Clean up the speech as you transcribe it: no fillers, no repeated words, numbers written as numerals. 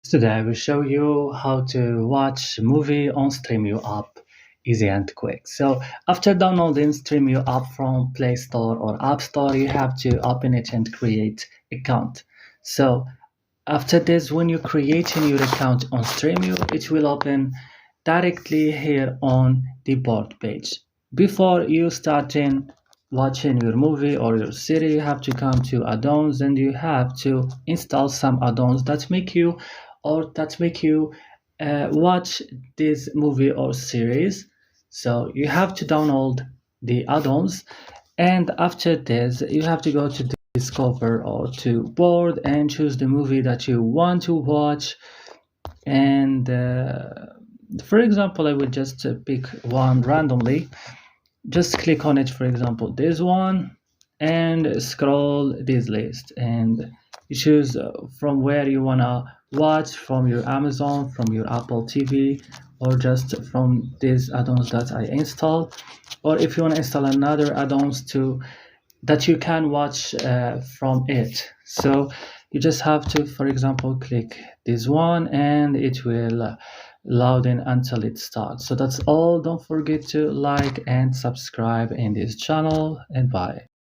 Today I will show you how to watch a movie on Stremio app, easy and quick. So after downloading Stremio app from Play Store or App Store, you have to open it and create account. So after this, when you create a new account on Stremio, it will open directly here on the board page. Before you start in watching your movie or your series, you have to come to add-ons and you have to install some add-ons that make you watch this movie or series. So you have to download the add-ons, and after this you have to go to discover or to board and choose the movie that you want to watch. And for example, I will just pick one randomly. Just click on it, for example this one, and scroll this list, and you choose from where you want to watch, from your Amazon, from your Apple TV, or just from these add-ons that I installed. Or if you want to install another add-ons to that you can watch from it. So you just have to, for example, click this one and it will load in until it starts. So that's all. Don't forget to like and subscribe in this channel, and bye.